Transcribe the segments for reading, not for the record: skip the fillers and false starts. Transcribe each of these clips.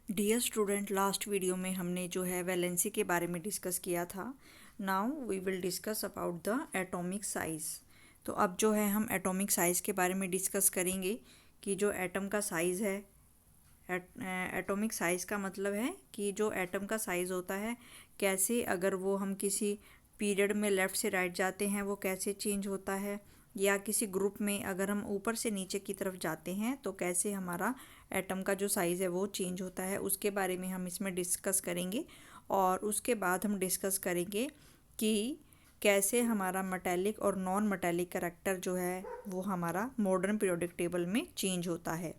Dear student, last video में हमने जो है वैलेंसी के बारे में डिस्कस किया था। Now we will discuss about the atomic size. तो अब जो है हम एटॉमिक साइज़ के बारे में डिस्कस करेंगे कि जो एटम का साइज़ है। एटॉमिक साइज़ का मतलब है कि जो एटम का साइज़ होता है कैसे, अगर वो हम किसी पीरियड में लेफ़्ट से राइट जाते हैं वो कैसे चेंज होता है, या किसी ग्रुप में अगर हम ऊपर से नीचे की तरफ जाते हैं तो कैसे हमारा एटम का जो साइज़ है वो चेंज होता है, उसके बारे में हम इसमें डिस्कस करेंगे। और उसके बाद हम डिस्कस करेंगे कि कैसे हमारा मेटालिक और नॉन मेटालिक करैक्टर जो है वो हमारा मॉडर्न पीरियोडिक टेबल में चेंज होता है।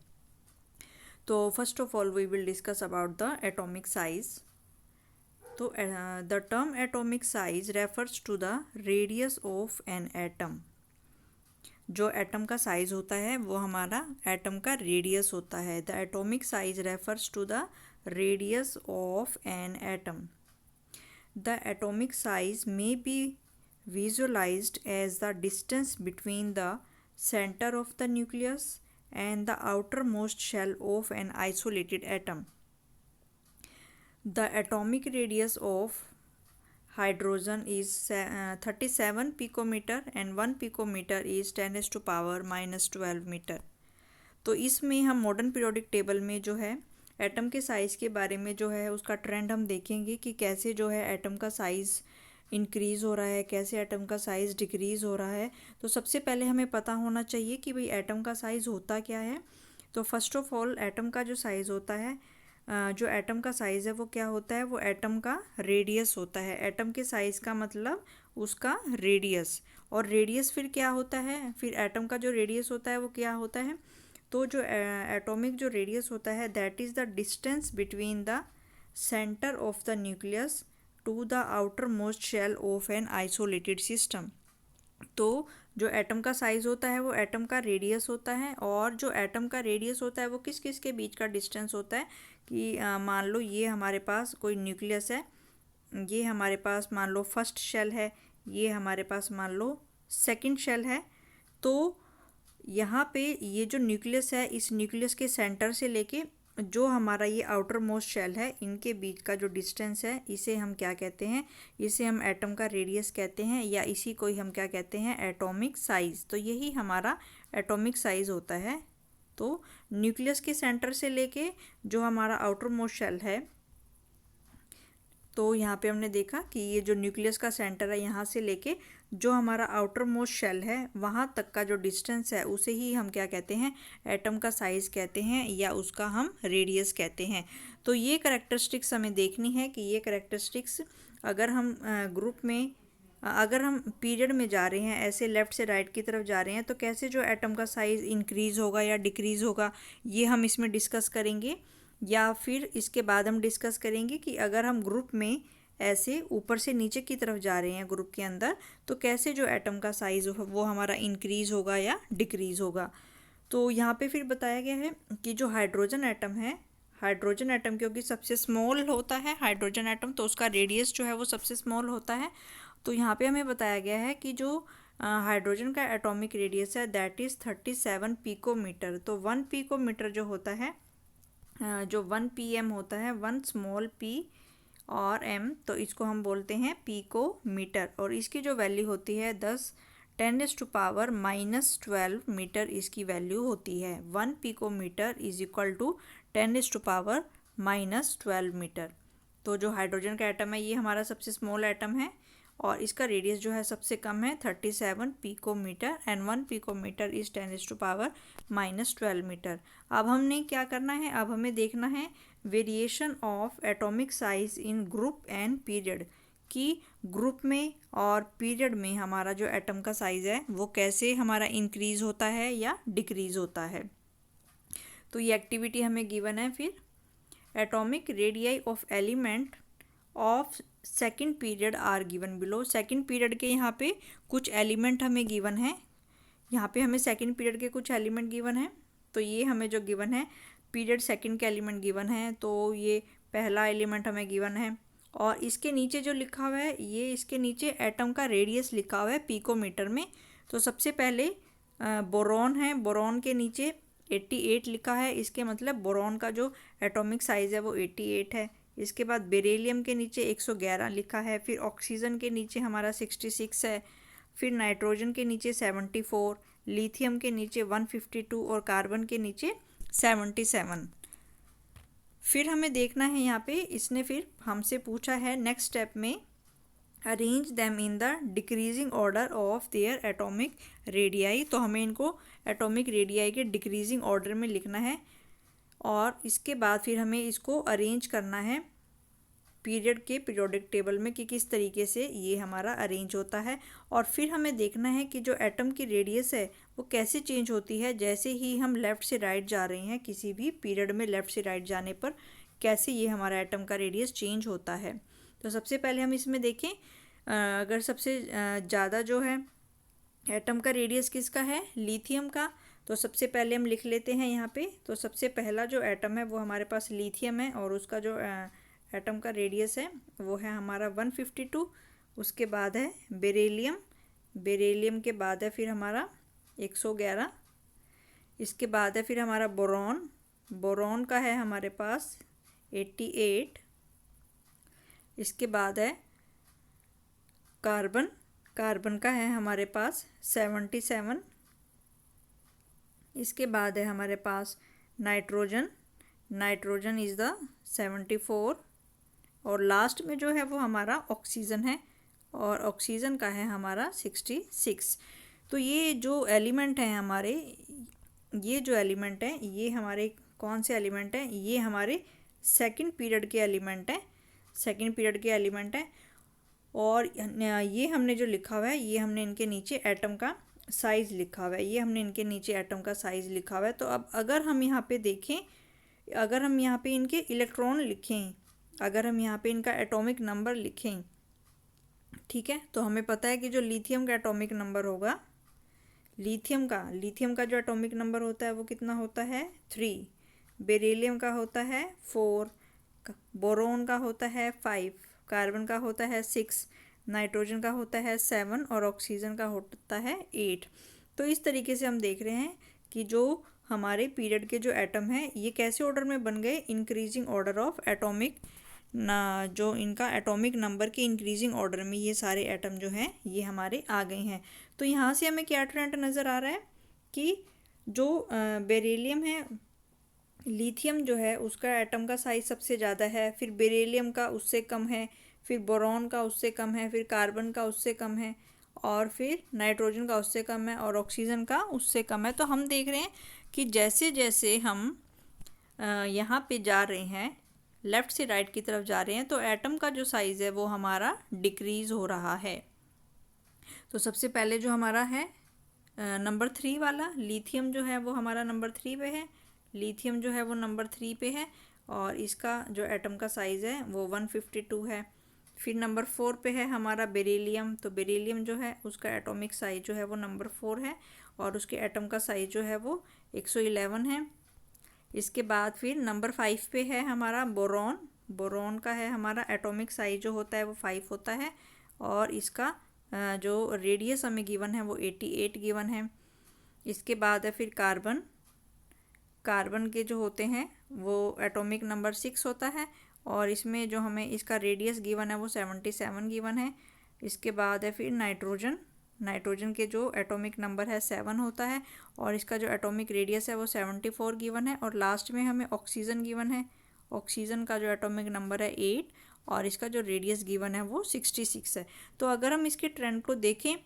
तो first of all we will discuss about the atomic size. तो the term atomic size refers to the radius of an atom. जो एटम का साइज होता है वो हमारा एटम का रेडियस होता है। The atomic size refers to the radius of an atom. The atomic size may be visualized as the distance between the center of the nucleus and the outermost shell of an isolated atom. The atomic radius of hydrogen is 37 picometer and 1 picometer is 10 raised to power minus 12 metre. तो इसमें हम modern periodic table में जो है atom के size के बारे में जो है उसका ट्रेंड हम देखेंगे कि कैसे जो है एटम का साइज़ इंक्रीज़ हो रहा है, कैसे एटम का साइज़ डिक्रीज़ हो रहा है। तो सबसे पहले हमें पता होना चाहिए कि भाई एटम का साइज़ होता क्या है। तो फर्स्ट ऑफ ऑल एटम का जो साइज़ होता है, जो एटम का साइज़ है वो क्या होता है, वो एटम का रेडियस होता है। एटम के साइज़ का मतलब उसका रेडियस, और रेडियस फिर क्या होता है, फिर एटम का जो रेडियस होता है वो क्या होता है। तो जो एटॉमिक जो रेडियस होता है that is the distance between the centre of the nucleus to the outer most shell of an isolated system. तो जो एटम का साइज़ होता है वो एटम का रेडियस होता है, और जो एटम का रेडियस होता है वो किस किस के बीच का डिस्टेंस होता है कि मान लो ये हमारे पास कोई न्यूक्लियस है, ये हमारे पास मान लो फर्स्ट शेल है, ये हमारे पास मान लो सेकंड शेल है। तो यहाँ पे ये जो न्यूक्लियस है, इस न्यूक्लियस के सेंटर से लेके जो हमारा ये आउटर मोस्ट शेल है, इनके बीच का जो डिस्टेंस है इसे हम क्या कहते हैं, इसे हम एटम का रेडियस कहते हैं, या इसी को ही हम क्या कहते हैं, एटॉमिक साइज़। तो यही हमारा एटॉमिक साइज़ होता है। तो न्यूक्लियस के सेंटर से लेके जो हमारा आउटर मोस्ट शेल है, तो यहाँ पे हमने देखा कि ये जो न्यूक्लियस का सेंटर है यहाँ से लेके जो हमारा आउटर मोस्ट शेल है वहाँ तक का जो डिस्टेंस है उसे ही हम क्या कहते हैं, एटम का साइज़ कहते हैं, या उसका हम रेडियस कहते हैं। तो ये करेक्टरिस्टिक्स हमें देखनी है कि ये करेक्टरिस्टिक्स अगर हम ग्रुप में, अगर हम पीरियड में जा रहे हैं, ऐसे लेफ़्ट से राइट की तरफ जा रहे हैं, तो कैसे जो एटम का साइज़ इंक्रीज़ होगा या डिक्रीज़ होगा ये हम इसमें डिस्कस करेंगे। या फिर इसके बाद हम डिस्कस करेंगे कि अगर हम ग्रुप में ऐसे ऊपर से नीचे की तरफ जा रहे हैं ग्रुप के अंदर, तो कैसे जो एटम का साइज़ वो हमारा इंक्रीज़ होगा या डिक्रीज़ होगा। तो यहाँ पे फिर बताया गया है कि जो हाइड्रोजन एटम है, हाइड्रोजन एटम क्योंकि सबसे स्मॉल होता है हाइड्रोजन एटम, तो उसका रेडियस जो है वो सबसे स्मॉल होता है। तो यहाँ पे हमें बताया गया है कि जो हाइड्रोजन का एटॉमिक रेडियस है दैट इज़ 37 पिकोमीटर। तो 1 पिकोमीटर जो होता है, जो 1 pm होता है, 1 स्मॉल p और m, तो इसको हम बोलते हैं पिकोमीटर, और इसकी जो वैल्यू होती है 10⁻⁻12 मीटर इसकी वैल्यू होती है। 1 picometre is equal to 10⁻⁻12 metre. तो जो हाइड्रोजन का एटम है ये हमारा सबसे स्मॉल एटम है, और इसका रेडियस जो है सबसे कम है 37 picometre, and 1 picometre is 10⁻⁻12 metre. अब हमने क्या करना है, अब हमें देखना है variation of atomic size in group and period, कि ग्रुप में और पीरियड में हमारा जो एटम का साइज़ है वो कैसे हमारा इंक्रीज़ होता है या डिक्रीज़ होता है। तो ये एक्टिविटी हमें गिवन है। फिर atomic radii of element of second period are given below. Second period के यहाँ पे कुछ एलिमेंट हमें गिवन है, यहाँ पे हमें सेकंड पीरियड के कुछ एलिमेंट गिवन है। तो ये हमें जो गिवन है पीरियड सेकंड के एलिमेंट गिवन है, तो ये पहला एलिमेंट हमें गिवन है, और इसके नीचे जो लिखा हुआ है ये इसके नीचे एटम का रेडियस लिखा हुआ है पिकोमीटर में। तो सबसे पहले बोरॉन है, बोरॉन के नीचे 88 लिखा है, इसके मतलब बोरॉन का जो एटॉमिक साइज़ है वो 88 है। इसके बाद बेरिलियम के नीचे 111 लिखा है, फिर ऑक्सीजन के नीचे हमारा 66 है, फिर नाइट्रोजन के नीचे 74, लिथियम के नीचे 152 और कार्बन के नीचे 77। फिर हमें देखना है यहाँ पे, इसने फिर हमसे पूछा है नेक्स्ट स्टेप में, arrange them in the decreasing order of their atomic radii. तो हमें इनको एटॉमिक रेडियाई के डिक्रीजिंग ऑर्डर में लिखना है और इसके बाद फिर हमें इसको अरेंज करना है पीरियड के पीरियोडिक टेबल में कि किस तरीके से ये हमारा अरेंज होता है। और फिर हमें देखना है कि जो एटम की रेडियस है वो कैसे चेंज होती है जैसे ही हम लेफ़्ट से राइट जा रहे हैं, किसी भी पीरियड में लेफ़्ट से राइट जाने पर कैसे ये हमारा एटम का रेडियस चेंज होता है। तो सबसे पहले हम इसमें देखें, अगर सबसे ज़्यादा जो है एटम का रेडियस किसका है, लिथियम का, तो सबसे पहले हम लिख लेते हैं यहाँ पे। तो सबसे पहला जो एटम है वो हमारे पास लिथियम है और उसका जो एटम का रेडियस है वो है हमारा 152। उसके बाद है बेरिलियम, बेरिलियम के बाद है फिर हमारा 111। इसके बाद है फिर हमारा बोरॉन, बोरॉन का है हमारे पास 88। इसके बाद है कार्बन, कार्बन का है हमारे पास 77। इसके बाद है हमारे पास नाइट्रोजन, नाइट्रोजन इज़ द 74 और लास्ट में जो है वो हमारा ऑक्सीजन है और ऑक्सीजन का है हमारा 66। तो ये जो एलिमेंट हैं हमारे, ये जो एलिमेंट हैं ये हमारे कौन से एलिमेंट हैं, ये हमारे सेकंड पीरियड के एलिमेंट हैं, सेकंड पीरियड के एलिमेंट हैं। और ये हमने जो लिखा हुआ है ये हमने इनके नीचे एटम का साइज़ लिखा हुआ है, ये हमने इनके नीचे एटम का साइज़ लिखा हुआ है। तो अब अगर हम यहाँ पे देखें, अगर हम यहाँ पे इनके इलेक्ट्रॉन लिखें, अगर हम यहाँ पे इनका एटॉमिक नंबर लिखें, ठीक है, तो हमें पता है कि जो लिथियम का एटॉमिक नंबर होगा, लिथियम का जो एटॉमिक नंबर होता है वो कितना होता है 3, बेरिलियम का होता है 4, बोरॉन का होता है 5, कार्बन का होता है 6, नाइट्रोजन का होता है 7 और ऑक्सीजन का होता है 8। तो इस तरीके से हम देख रहे हैं कि जो हमारे पीरियड के जो एटम हैं ये कैसे ऑर्डर में बन गए, इंक्रीजिंग ऑर्डर ऑफ एटॉमिक ना, जो इनका एटॉमिक नंबर के इंक्रीजिंग ऑर्डर में ये सारे एटम जो हैं ये हमारे आ गए हैं। तो यहाँ से हमें क्या ट्रेंड नज़र आ रहा है कि जो बेरिलियम है, लिथियम जो है उसका एटम का साइज़ सबसे ज़्यादा है, फिर बेरिलियम का उससे कम है, फिर बोरॉन का उससे कम है, फिर कार्बन का उससे कम है और फिर नाइट्रोजन का उससे कम है और ऑक्सीजन का उससे कम है। तो हम देख रहे हैं कि जैसे जैसे हम यहाँ पे जा रहे हैं, लेफ़्ट से राइट की तरफ जा रहे हैं, तो एटम का जो साइज़ है वो हमारा डिक्रीज़ हो रहा है। तो सबसे पहले जो हमारा है नंबर 3 वाला लिथियम जो है वो हमारा नंबर 3 पे है, लिथियम जो है वो नंबर 3 पे है और इसका जो एटम का साइज़ है वो 152 है। फिर नंबर 4 पे है हमारा बेरिलियम, तो बेरिलियम जो है उसका एटॉमिक साइज़ जो है वो नंबर 4 है और उसके एटम का साइज़ जो है वो 111 है। इसके बाद फिर नंबर 5 पे है हमारा बोरॉन, बोरॉन का है हमारा एटॉमिक साइज़ जो होता है वो 5 होता है और इसका जो रेडियस हमें गिवन है वो 88 गिवन है। इसके बाद है फिर कार्बन, कार्बन के जो होते हैं वो एटॉमिक नंबर 6 होता है और इसमें जो हमें इसका रेडियस गिवन है वो 77 गिवन है। इसके बाद है फिर नाइट्रोजन, नाइट्रोजन के जो एटॉमिक नंबर है 7 होता है और इसका जो एटॉमिक रेडियस है वो 74 गिवन है। और लास्ट में हमें ऑक्सीजन गिवन है, ऑक्सीजन का जो एटॉमिक नंबर है 8 और इसका जो रेडियस गिवन है वो 66 है। तो अगर हम इसके ट्रेंड को देखें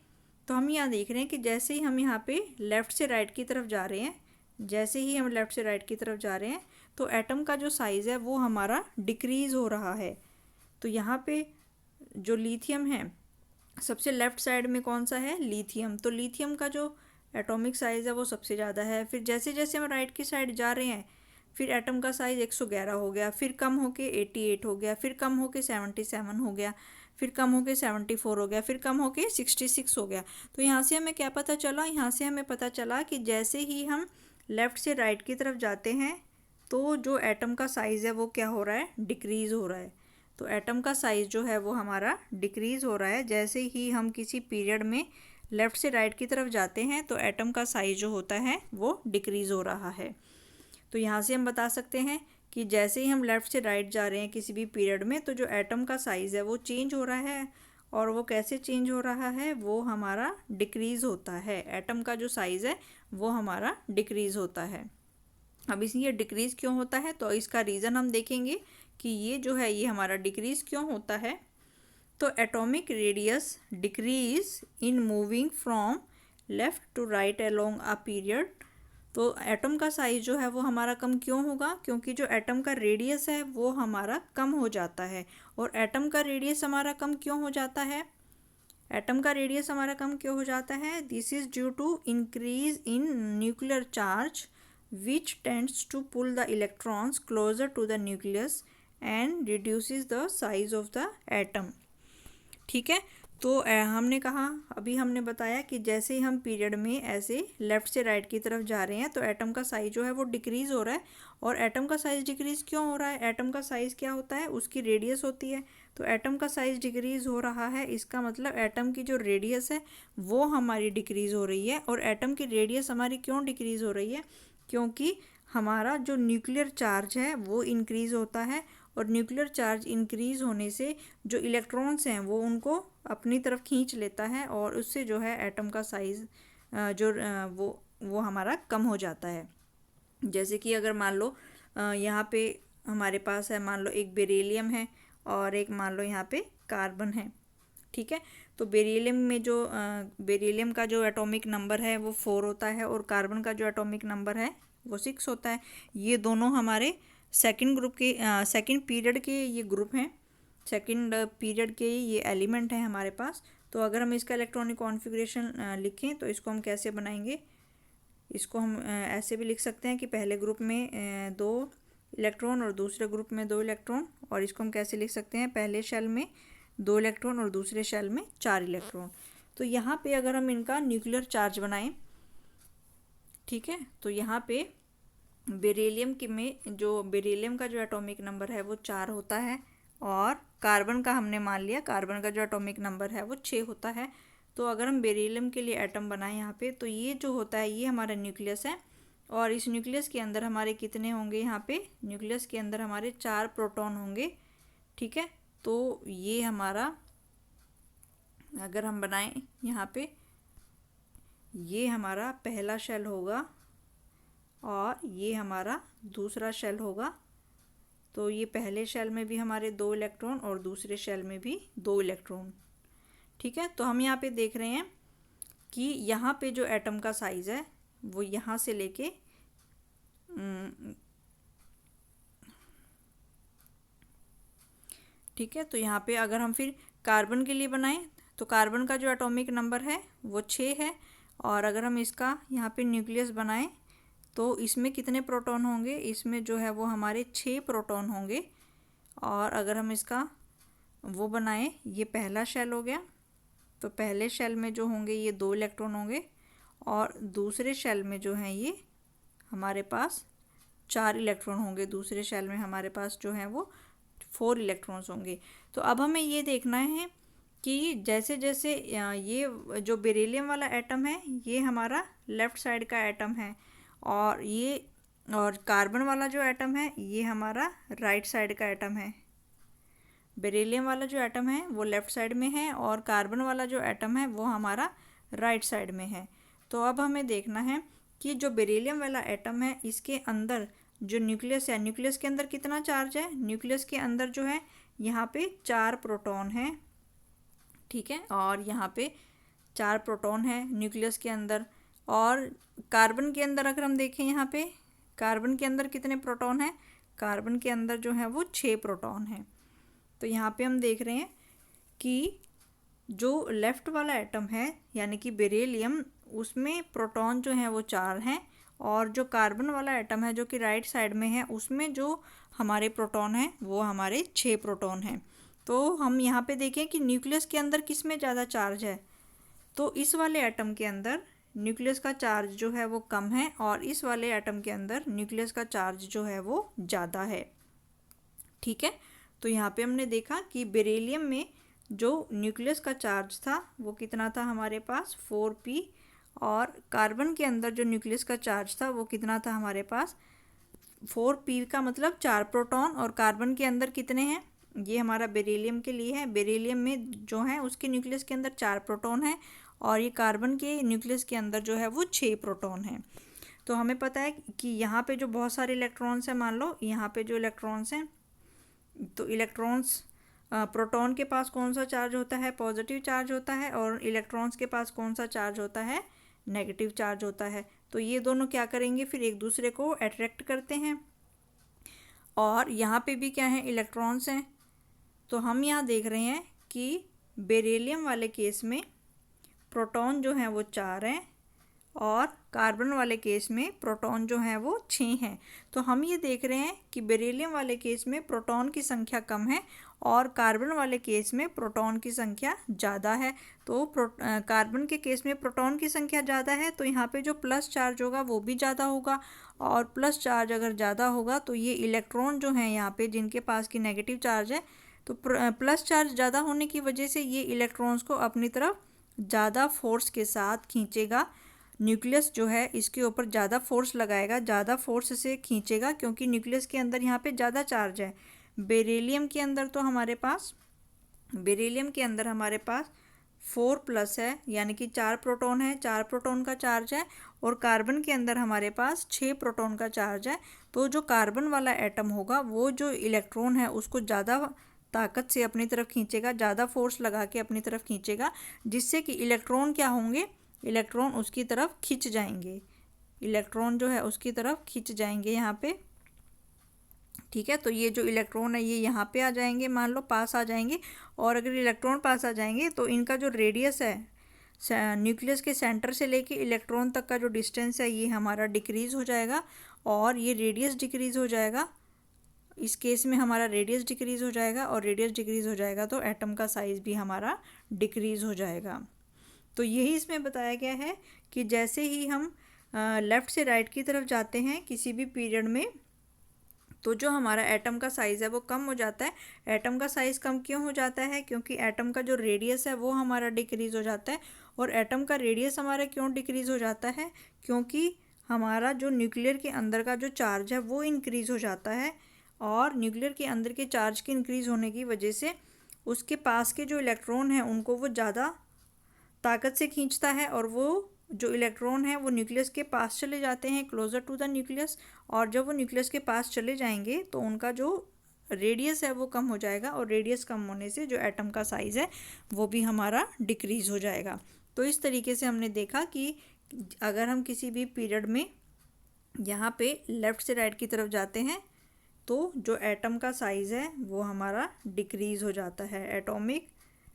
तो हम यहाँ देख रहे हैं कि जैसे ही हम यहाँ पे लेफ़्ट से राइट की तरफ जा रहे हैं, जैसे ही हम लेफ़्ट से राइट की तरफ जा रहे हैं तो एटम का जो साइज़ है वो हमारा डिक्रीज़ हो रहा है। तो यहाँ पे जो लिथियम है सबसे लेफ़्ट साइड में कौन सा है, लिथियम, तो लिथियम का जो एटॉमिक साइज़ है वो सबसे ज़्यादा है। फिर जैसे जैसे हम राइट की साइड जा रहे हैं फिर एटम का साइज़ 111 हो गया, फिर कम होके 88 हो गया, फिर कम होके 77 हो गया, फिर कम होके 74 हो गया, फिर कम होके 66 हो गया। तो यहाँ से हमें क्या पता चला, यहाँ से हमें पता चला कि जैसे ही हम लेफ़्ट से राइट की तरफ जाते हैं तो जो एटम का साइज़ है वो क्या हो रहा है, डिक्रीज़ हो रहा है। तो एटम का साइज़ जो है वो हमारा डिक्रीज़ हो रहा है जैसे ही हम किसी पीरियड में लेफ़्ट से राइट की तरफ जाते हैं तो एटम का साइज़ जो होता है वो डिक्रीज़ हो रहा है। तो यहाँ से हम बता सकते हैं कि जैसे ही हम लेफ़्ट से राइट जा रहे हैं किसी भी पीरियड में, तो जो एटम का साइज़ है वो चेंज हो रहा है। और वो कैसे चेंज हो रहा है, वो हमारा डिक्रीज़ होता है। एटम का जो साइज़ है वो हमारा डिक्रीज़ होता है। अब ये डिक्रीज़ क्यों होता है, तो इसका रीज़न हम देखेंगे कि ये जो है ये हमारा डिक्रीज़ क्यों होता है। तो atomic radius decrease in moving from left to right along a period. तो एटम का साइज़ जो है वो हमारा कम क्यों होगा, क्योंकि जो एटम का रेडियस है वो हमारा कम हो जाता है। और एटम का रेडियस हमारा कम क्यों हो जाता है, एटम का रेडियस हमारा कम क्यों हो जाता है, this is due to increase in nuclear charge which tends to pull the electrons closer to the nucleus and reduces the size of the atom. ठीक है, तो हमने कहा, अभी हमने बताया कि जैसे ही हम पीरियड में ऐसे लेफ़्ट से राइट की तरफ जा रहे हैं तो एटम का साइज़ जो है वो डिक्रीज़ हो रहा है। और एटम का साइज़ डिक्रीज़ क्यों हो रहा है, एटम का साइज़ क्या होता है, उसकी रेडियस होती है। तो एटम का साइज़ डिक्रीज़ हो रहा है, इसका मतलब एटम की जो रेडियस है वो हमारी डिक्रीज़ हो रही है। और एटम की रेडियस हमारी क्यों डिक्रीज़ हो रही है, क्योंकि हमारा जो न्यूक्लियर चार्ज है वो इंक्रीज़ होता है। और न्यूक्लियर चार्ज इंक्रीज़ होने से जो इलेक्ट्रॉन्स हैं वो उनको अपनी तरफ खींच लेता है और उससे जो है एटम का साइज़ वो हमारा कम हो जाता है। जैसे कि अगर मान लो यहाँ पे हमारे पास है, मान लो एक बेरिलियम है और एक मान लो यहाँ पे कार्बन है। ठीक है, तो बेरिलियम में जो बेरिलियम का जो एटॉमिक नंबर है वो 4 होता है और कार्बन का जो एटॉमिक नंबर है वो 6 होता है। ये दोनों हमारे सेकंड ग्रुप के सेकंड पीरियड के ये ग्रुप हैं, सेकंड पीरियड के ये एलिमेंट हैं हमारे पास। तो अगर हम इसका इलेक्ट्रॉनिक कॉन्फ़िगरेशन लिखें तो इसको हम कैसे बनाएंगे, इसको हम ऐसे भी लिख सकते हैं कि पहले ग्रुप में 2 इलेक्ट्रॉन और दूसरे ग्रुप में 2 इलेक्ट्रॉन। और इसको हम कैसे लिख सकते हैं, पहले शेल में 2 इलेक्ट्रॉन और दूसरे शेल में 4 इलेक्ट्रॉन। तो यहाँ पे अगर हम इनका न्यूक्लियर चार्ज बनाएं, ठीक है, तो यहाँ पे बेरिलियम का जो एटॉमिक नंबर है वो 4 होता है और कार्बन का हमने मान लिया, कार्बन का जो एटॉमिक नंबर है वो 6 होता है। तो अगर हम बेरिलियम के लिए एटम बनाएं यहाँ पे, तो ये जो होता है ये हमारा न्यूक्लियस है। और इस न्यूक्लियस के अंदर हमारे कितने होंगे, यहाँ पे न्यूक्लियस के अंदर हमारे 4 प्रोटॉन होंगे। ठीक है, तो ये हमारा अगर हम बनाएं यहाँ पे, ये हमारा पहला शेल होगा और ये हमारा दूसरा शेल होगा। तो ये पहले शेल में भी हमारे 2 इलेक्ट्रॉन और दूसरे शेल में भी 2 इलेक्ट्रॉन। ठीक है, तो हम यहाँ पे देख रहे हैं कि यहाँ पे जो एटम का साइज़ है वो यहाँ से लेके ठीक है, तो यहाँ पे अगर हम फिर कार्बन के लिए बनाएं तो कार्बन का जो एटॉमिक नंबर है वो 6 है। और अगर हम इसका यहाँ पे न्यूक्लियस बनाएं तो इसमें कितने प्रोटॉन होंगे, इसमें जो है वो हमारे 6 प्रोटॉन होंगे। और अगर हम इसका वो बनाएं, ये पहला शेल हो गया, तो पहले शेल में जो होंगे ये 2 इलेक्ट्रॉन होंगे और दूसरे शेल में जो हैं ये हमारे पास 4 इलेक्ट्रॉन होंगे। दूसरे शेल में हमारे पास जो है वो 4 इलेक्ट्रॉन्स होंगे। तो अब हमें ये देखना है कि जैसे जैसे ये जो बेरिलियम वाला एटम है ये हमारा लेफ़्ट साइड का एटम है और कार्बन वाला जो एटम है ये हमारा राइट साइड का एटम है। बेरिलियम वाला जो एटम है वो लेफ़्ट साइड में है और कार्बन वाला जो एटम है वो हमारा राइट साइड में है। तो अब हमें देखना है कि जो बेरिलियम वाला एटम है इसके अंदर जो न्यूक्लियस है, न्यूक्लियस के अंदर कितना चार्ज है, न्यूक्लियस के अंदर जो है यहाँ पे 4 प्रोटॉन है। ठीक है, और यहाँ पे 4 प्रोटॉन है न्यूक्लियस के अंदर। और कार्बन के अंदर अगर हम देखें, यहाँ पे कार्बन के अंदर कितने प्रोटॉन हैं, कार्बन के अंदर जो है वो 6 प्रोटॉन हैं। तो यहाँ पे हम देख रहे हैं कि जो लेफ़्ट वाला एटम है यानी कि बेरिलियम, उसमें प्रोटॉन जो हैं वो 4 हैं और जो कार्बन वाला एटम है जो कि राइट साइड में है उसमें जो हमारे प्रोटॉन हैं वो हमारे 6 प्रोटॉन हैं। तो हम यहाँ पे देखें कि न्यूक्लियस के अंदर किस में ज़्यादा चार्ज है, तो इस वाले एटम के अंदर न्यूक्लियस का चार्ज जो है वो कम है और इस वाले एटम के अंदर न्यूक्लियस का चार्ज जो है वो ज़्यादा है। ठीक है, तो यहाँ पे हमने देखा कि बेरिलियम में जो न्यूक्लियस का चार्ज था वो कितना था हमारे पास 4p, और कार्बन के अंदर जो न्यूक्लियस का चार्ज था वो कितना था हमारे पास 4p का मतलब 4 प्रोटॉन, और कार्बन के अंदर कितने हैं, ये हमारा बेरिलियम के लिए है। बेरिलियम में जो है उसके न्यूक्लियस के अंदर 4 प्रोटॉन है, और ये कार्बन के न्यूक्लियस के अंदर जो है वो 6 प्रोटॉन है। तो हमें पता है कि यहाँ पे जो बहुत सारे इलेक्ट्रॉन्स हैं, मान लो यहाँ पे जो इलेक्ट्रॉन्स हैं, तो इलेक्ट्रॉन्स प्रोटॉन के पास कौन सा चार्ज होता है, पॉजिटिव चार्ज होता है, और इलेक्ट्रॉन्स के पास कौन सा चार्ज होता है, नेगेटिव चार्ज होता है। तो ये दोनों क्या करेंगे, फिर एक दूसरे को अट्रैक्ट करते हैं। और यहाँ पे भी क्या है, इलेक्ट्रॉन्स हैं। तो हम यहाँ देख रहे हैं कि बेरिलियम वाले केस में प्रोटॉन जो हैं वो 4 हैं, और कार्बन वाले केस में प्रोटॉन जो हैं वो 6 हैं। तो हम ये देख रहे हैं कि बेरिलियम वाले केस में प्रोटॉन की संख्या कम है, और कार्बन वाले केस में प्रोटॉन की संख्या ज़्यादा है। तो कार्बन के केस में प्रोटॉन की संख्या ज़्यादा है, तो यहाँ पे जो प्लस चार्ज होगा वो भी ज़्यादा होगा, और प्लस चार्ज अगर ज़्यादा होगा तो ये इलेक्ट्रॉन जो हैं यहाँ पे जिनके पास की नेगेटिव चार्ज है, तो प्लस चार्ज ज़्यादा होने की वजह से ये इलेक्ट्रॉन्स को अपनी तरफ ज़्यादा फोर्स के साथ खींचेगा। न्यूक्लियस जो है इसके ऊपर ज़्यादा फोर्स लगाएगा, ज़्यादा फोर्स से खींचेगा, क्योंकि न्यूक्लियस के अंदर यहाँ पे ज़्यादा चार्ज है। बेरिलियम के अंदर तो हमारे पास 4+ है, यानी कि 4 प्रोटॉन है, 4 प्रोटॉन का चार्ज है, और कार्बन के अंदर हमारे पास 6 प्रोटॉन का चार्ज है। तो जो कार्बन वाला एटम होगा वो जो इलेक्ट्रॉन है उसको ज़्यादा ताकत से अपनी तरफ खींचेगा, ज़्यादा फोर्स लगा के अपनी तरफ खींचेगा, जिससे कि इलेक्ट्रॉन क्या होंगे, इलेक्ट्रॉन उसकी तरफ खिंच जाएंगे, इलेक्ट्रॉन जो है उसकी तरफ खिंच जाएंगे यहाँ पे। ठीक है, तो ये जो इलेक्ट्रॉन है ये यहाँ पे आ जाएंगे, मान लो पास आ जाएंगे, और अगर इलेक्ट्रॉन पास आ जाएंगे तो इनका जो रेडियस है न्यूक्लियस के सेंटर से लेके इलेक्ट्रॉन तक का जो डिस्टेंस है ये हमारा डिक्रीज़ हो जाएगा, और ये रेडियस डिक्रीज़ हो जाएगा। इस केस में हमारा रेडियस डिक्रीज़ हो जाएगा, और रेडियस डिक्रीज़ हो जाएगा तो एटम का साइज़ भी हमारा डिक्रीज़ हो जाएगा। तो यही इसमें बताया गया है कि जैसे ही हम लेफ़्ट से राइट की तरफ जाते हैं किसी भी पीरियड में, तो जो हमारा एटम का साइज़ है वो कम हो जाता है। एटम का साइज़ कम क्यों हो जाता है, क्योंकि एटम का जो रेडियस है वो हमारा डिक्रीज़ हो जाता है। और एटम का रेडियस हमारा क्यों डिक्रीज़ हो जाता है, क्योंकि हमारा जो न्यूक्लियर के अंदर का जो चार्ज है वो इंक्रीज़ हो जाता है, और न्यूक्लियर के अंदर के चार्ज के इंक्रीज़ होने की वजह से उसके पास के जो इलेक्ट्रॉन हैं उनको वो ज़्यादा ताकत से खींचता है, और वो जो इलेक्ट्रॉन है वो न्यूक्लियस के पास चले जाते हैं, क्लोज़र टू द न्यूक्लियस। और जब वो न्यूक्लियस के पास चले जाएंगे तो उनका जो रेडियस है वो कम हो जाएगा, और रेडियस कम होने से जो एटम का साइज़ है वो भी हमारा डिक्रीज़ हो जाएगा। तो इस तरीके से हमने देखा कि अगर हम किसी भी पीरियड में यहाँ पे लेफ़्ट से राइट की तरफ जाते हैं तो जो एटम का साइज़ है वो हमारा डिक्रीज़ हो जाता है, atomic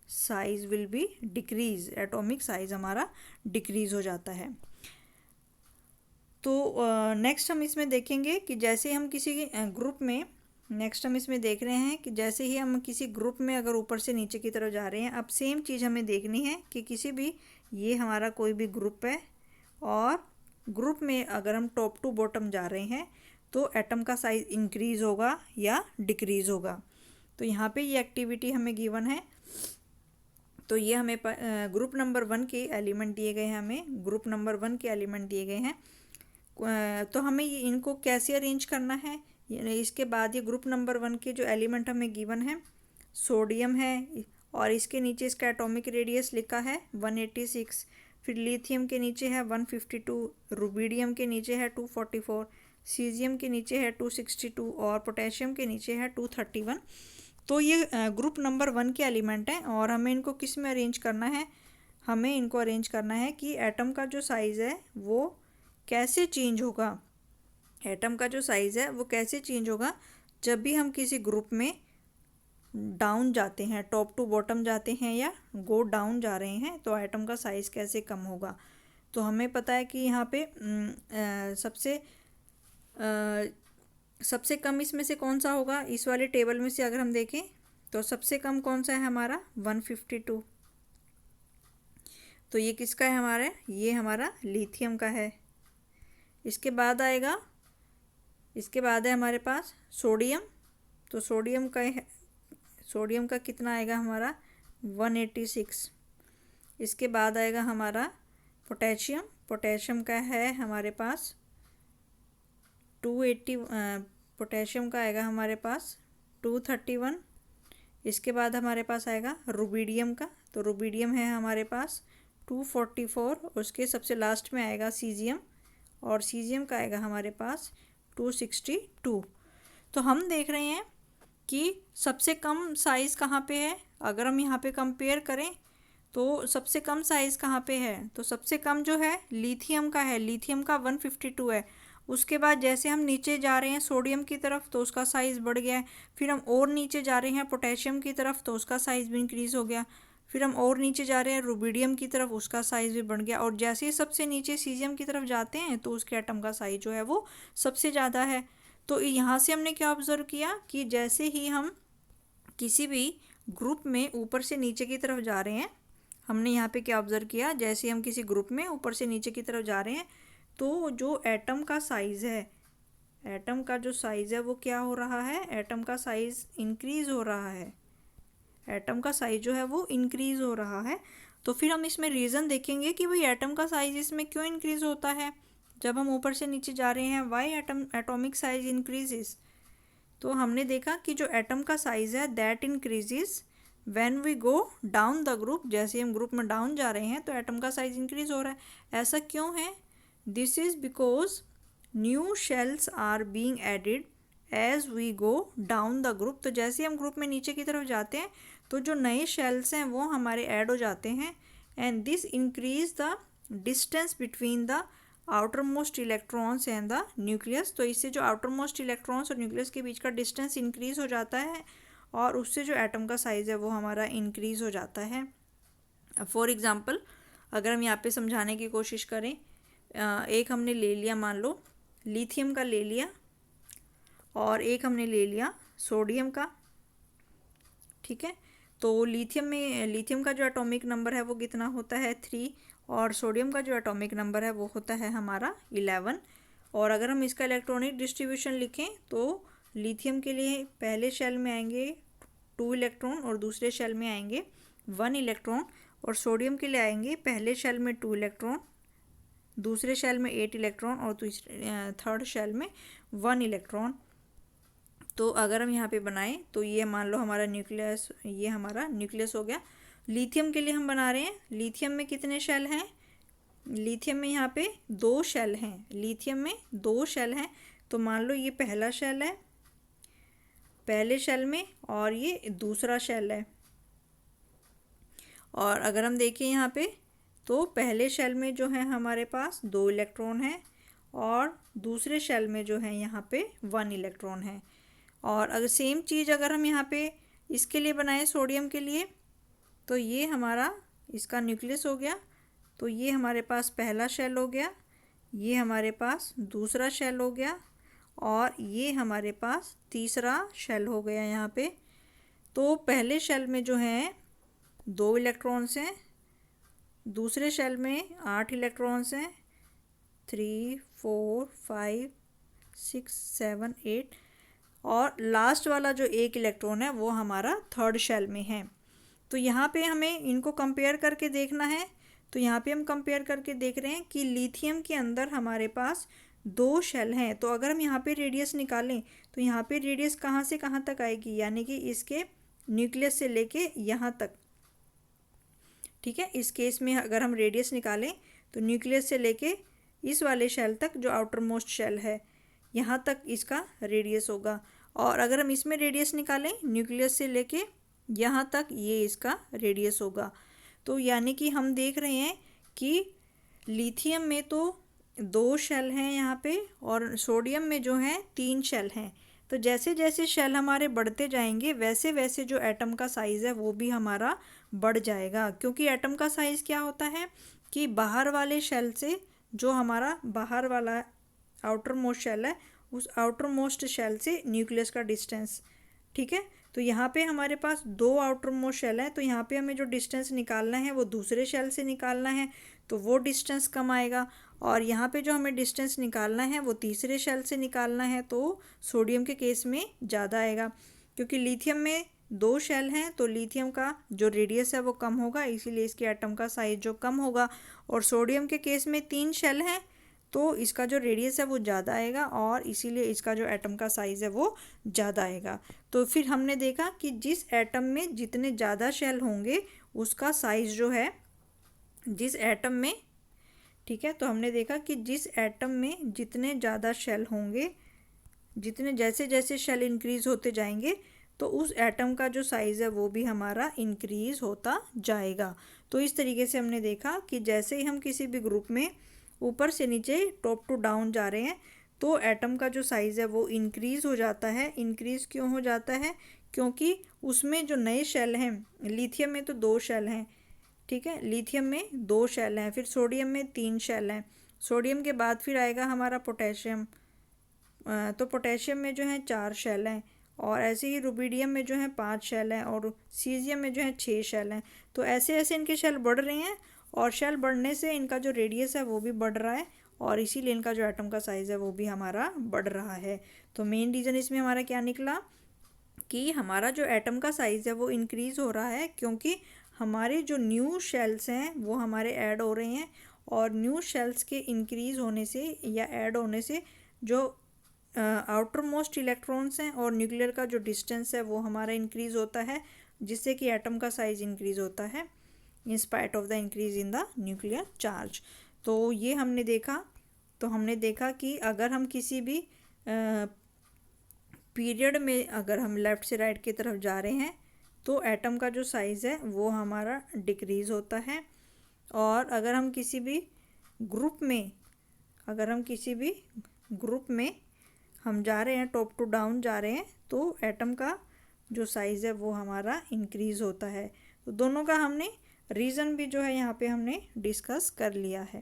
size will be decrease, atomic size हमारा डिक्रीज़ हो जाता है। तो नेक्स्ट हम इसमें देखेंगे कि जैसे हम किसी ग्रुप में, नेक्स्ट हम इसमें देख रहे हैं कि जैसे ही हम किसी ग्रुप में अगर ऊपर से नीचे की तरफ जा रहे हैं, अब सेम चीज़ हमें देखनी है कि किसी भी, ये हमारा कोई भी ग्रुप है, और ग्रुप में अगर हम टॉप टू बॉटम जा रहे हैं तो एटम का साइज़ इंक्रीज़ होगा या डिक्रीज़ होगा। तो यहाँ पे ये एक्टिविटी हमें गिवन है। तो ये हमें ग्रुप नंबर 1 के एलिमेंट दिए गए हैं, हमें ग्रुप नंबर 1 के एलिमेंट दिए गए हैं। तो हमें ये इनको कैसे अरेंज करना है, इसके बाद ये ग्रुप नंबर 1 के जो एलिमेंट हमें गिवन है, सोडियम है, और इसके नीचे इसका एटॉमिक रेडियस लिखा है 186, फिर लिथियम के नीचे है 152, रुबिडियम के नीचे है 244, सीजियम के नीचे है 262, और पोटेशियम के नीचे है 231। तो ये ग्रुप नंबर 1 के एलिमेंट हैं, और हमें इनको किस में अरेंज करना है, हमें इनको अरेंज करना है कि एटम का जो साइज़ है वो कैसे चेंज होगा, एटम का जो साइज़ है वो कैसे चेंज होगा जब भी हम किसी ग्रुप में डाउन जाते हैं, टॉप टू बॉटम जाते हैं या गो डाउन जा रहे हैं, तो एटम का साइज़ कैसे कम होगा। तो हमें पता है कि यहाँ पे सबसे कम इसमें से कौन सा होगा, इस वाले टेबल में से अगर हम देखें तो सबसे कम कौन सा है हमारा 152। तो ये किसका है हमारा, ये हमारा लिथियम का है। इसके बाद आएगा, इसके बाद है हमारे पास सोडियम। तो सोडियम का कितना आएगा हमारा 186। इसके बाद आएगा हमारा पोटेशियम। पोटेशियम का है हमारे पास 280। पोटेशियम का आएगा हमारे पास 231। इसके बाद हमारे पास आएगा रुबिडियम का, तो रुबिडियम है हमारे पास 244। उसके सबसे लास्ट में आएगा सीजियम, और सीजियम का आएगा हमारे पास 262। तो हम देख रहे हैं कि सबसे कम साइज़ कहाँ पे है। अगर हम यहाँ पे कंपेयर करें तो सबसे कम साइज़ कहाँ पे है, तो सबसे कम जो है लिथियम का है, लिथियम का 152 है। उसके बाद जैसे हम नीचे जा रहे हैं सोडियम की तरफ तो उसका साइज़ बढ़ गया है, फिर हम और नीचे जा रहे हैं पोटेशियम की तरफ तो उसका साइज़ भी इंक्रीज़ हो गया, फिर हम और नीचे जा रहे हैं रुबिडियम की तरफ, उसका साइज़ भी बढ़ गया, और जैसे ही सबसे नीचे सीजियम की तरफ जाते हैं तो उसके एटम का साइज़ जो है वो सबसे ज़्यादा है। तो यहाँ से हमने क्या ऑब्ज़र्व किया कि जैसे ही हम किसी भी ग्रुप में ऊपर से नीचे की तरफ जा रहे हैं, हमने यहाँ पे क्या ऑब्ज़र्व किया, जैसे हम किसी ग्रुप में ऊपर से नीचे की तरफ जा रहे हैं तो जो एटम का साइज़ है, एटम का जो साइज़ है वो क्या हो रहा है, एटम का साइज़ इंक्रीज़ हो रहा है, एटम का साइज़ जो है वो इंक्रीज़ हो रहा है। तो फिर हम इसमें रीज़न देखेंगे कि भाई एटम का साइज़ इसमें क्यों इंक्रीज़ होता है जब हम ऊपर से नीचे जा रहे हैं, वाई एटॉमिक साइज़ इंक्रीजेस। तो हमने देखा कि जो एटम का साइज़ है that increases when we go down the group. जैसे हम ग्रुप में डाउन जा रहे हैं तो एटम का साइज़ इंक्रीज़ हो रहा है। ऐसा क्यों है, this is because new shells are being added as we go down the group. तो जैसे हम ग्रुप में नीचे की तरफ जाते हैं तो जो नए शेल्स हैं वो हमारे ऐड हो जाते हैं, and this increase the distance between the outer most electrons and the nucleus. तो इससे जो आउटर मोस्ट इलेक्ट्रॉन्स और न्यूक्लियस के बीच का डिस्टेंस इंक्रीज हो जाता है और उससे जो एटम का साइज़ है वो हमारा इंक्रीज हो जाता है। फॉर एग्ज़ाम्पल अगर हम यहाँ पे समझाने की कोशिश करें, एक हमने ले लिया, मान लो लिथियम का ले लिया, और एक हमने ले लिया सोडियम का, ठीक है। तो लिथियम का जो एटॉमिक नंबर है वो कितना होता है 3, और सोडियम का जो एटॉमिक नंबर है वो होता है हमारा 11। और अगर हम इसका इलेक्ट्रॉनिक डिस्ट्रीब्यूशन लिखें तो लिथियम के लिए पहले शेल में आएंगे 2 इलेक्ट्रॉन और दूसरे शेल में आएंगे 1 इलेक्ट्रॉन, और सोडियम के लिए आएंगे पहले शेल में 2 इलेक्ट्रॉन, दूसरे शेल में 8 इलेक्ट्रॉन और थर्ड शेल में 1 इलेक्ट्रॉन। तो अगर हम यहाँ पे बनाएं तो ये मान लो हमारा न्यूक्लियस, ये हमारा न्यूक्लियस हो गया। लिथियम के लिए हम बना रहे हैं, लिथियम में कितने शेल हैं, लिथियम में यहाँ पे 2 शेल हैं, लिथियम में 2 शेल हैं। तो मान लो ये पहला शेल है पहले शेल में और ये दूसरा शेल है, और अगर हम देखें यहाँ पे तो पहले शेल में जो है हमारे पास 2 इलेक्ट्रॉन हैं और दूसरे शेल में जो है यहाँ पे 1 इलेक्ट्रॉन है। और अगर सेम चीज़ अगर हम यहाँ पे इसके लिए बनाएं सोडियम के लिए, तो ये हमारा इसका न्यूक्लियस हो गया, तो ये हमारे पास पहला शेल हो गया, ये हमारे पास दूसरा शेल हो गया, और ये हमारे पास तीसरा शेल हो गया यहाँ पे। तो पहले शेल में जो है 2 इलेक्ट्रॉन्स हैं, दूसरे शेल में 8 इलेक्ट्रॉन्स हैं, 3 4 5 6 7 8, और लास्ट वाला जो 1 इलेक्ट्रॉन है वो हमारा थर्ड शेल में है। तो यहाँ पे हमें इनको कंपेयर करके देखना है। तो यहाँ पे हम कंपेयर करके देख रहे हैं कि लिथियम के अंदर हमारे पास 2 शेल हैं। तो अगर हम यहाँ पे रेडियस निकालें तो यहाँ पे रेडियस कहाँ से कहाँ तक आएगी, यानी कि इसके न्यूक्लियस से लेके यहाँ तक, ठीक है। इस केस में अगर हम रेडियस निकालें तो न्यूक्लियस से लेके इस वाले शेल तक जो आउटर मोस्ट शेल है यहाँ तक इसका रेडियस होगा, और अगर हम इसमें रेडियस निकालें न्यूक्लियस से लेके यहाँ तक ये इसका रेडियस होगा। तो यानी कि हम देख रहे हैं कि लिथियम में तो 2 शेल हैं यहाँ पे, और सोडियम में जो है 3 शेल हैं। तो जैसे जैसे शेल हमारे बढ़ते जाएंगे वैसे वैसे जो एटम का साइज़ है वो भी हमारा बढ़ जाएगा, क्योंकि एटम का साइज़ क्या होता है कि बाहर वाले शेल से जो हमारा बाहर वाला आउटर मोस्ट शेल है उस आउटर मोस्ट शेल से न्यूक्लियस का डिस्टेंस, ठीक है। तो यहाँ पे हमारे पास 2 आउटर मोस्ट शेल है, तो यहाँ पे हमें जो डिस्टेंस निकालना है वो दूसरे शेल से निकालना है, तो वो डिस्टेंस कम आएगा, और यहाँ पे जो हमें डिस्टेंस निकालना है वो तीसरे शेल से निकालना है, तो सोडियम के केस में ज़्यादा आएगा, क्योंकि लिथियम में 2 शेल हैं तो लिथियम का जो रेडियस है वो कम होगा, इसीलिए इसके एटम का साइज जो कम होगा। और सोडियम के केस में 3 शेल हैं तो इसका जो रेडियस है वो ज़्यादा आएगा और इसीलिए इसका जो एटम का साइज़ है वो ज़्यादा आएगा। तो फिर हमने देखा कि जिस एटम में जितने ज़्यादा शेल होंगे उसका साइज़ जो है, जिस एटम में, ठीक है, तो हमने देखा कि जिस एटम में जितने ज़्यादा शेल होंगे, जितने जैसे जैसे शेल इंक्रीज़ होते जाएंगे तो उस एटम का जो साइज़ है वो भी हमारा इंक्रीज़ होता जाएगा। तो इस तरीके से हमने देखा कि जैसे ही हम किसी भी ग्रुप में ऊपर से नीचे टॉप टू डाउन जा रहे हैं तो एटम का जो साइज़ है वो इंक्रीज़ हो जाता है। इंक्रीज़ क्यों हो जाता है? क्योंकि उसमें जो नए शेल हैं, लिथियम में तो 2 शेल हैं, ठीक है, लिथियम में 2 शेल हैं, फिर सोडियम में 3 शेल हैं। सोडियम के बाद फिर आएगा हमारा पोटेशियम, तो पोटेशियम में जो है 4 शेल हैं, और ऐसे ही रुबिडियम में जो है 5 शेल हैं, और सीजियम में जो है 6 शेल हैं। तो ऐसे ऐसे इनके शेल बढ़ रहे हैं और शेल बढ़ने से इनका जो रेडियस है वो भी बढ़ रहा है और इसीलिए इनका जो एटम का साइज़ है वो भी हमारा बढ़ रहा है। तो मेन रीज़न इसमें हमारा क्या निकला कि हमारा जो एटम का साइज़ है वो इंक्रीज़ हो रहा है क्योंकि हमारे जो न्यू शेल्स हैं वो हमारे ऐड हो रहे हैं, और न्यू शेल्स के इंक्रीज़ होने से या ऐड होने से जो आउटर मोस्ट इलेक्ट्रॉन्स हैं और न्यूक्लियर का जो डिस्टेंस है वो हमारा इंक्रीज़ होता है, जिससे कि एटम का साइज़ इंक्रीज़ होता है in spite of the increase in the nuclear charge. तो ये हमने देखा। तो हमने देखा कि अगर हम किसी भी पीरियड में अगर हम लेफ़्ट से राइट की तरफ जा रहे हैं तो एटम का जो साइज़ है वो हमारा डिक्रीज़ होता है, और अगर हम किसी भी ग्रुप में, अगर हम किसी भी ग्रुप में हम जा रहे हैं, टॉप टू डाउन जा रहे हैं, तो एटम का जो साइज़ है वो हमारा इंक्रीज़ होता है। तो दोनों का हमने रीज़न भी जो है यहाँ पे हमने डिस्कस कर लिया है।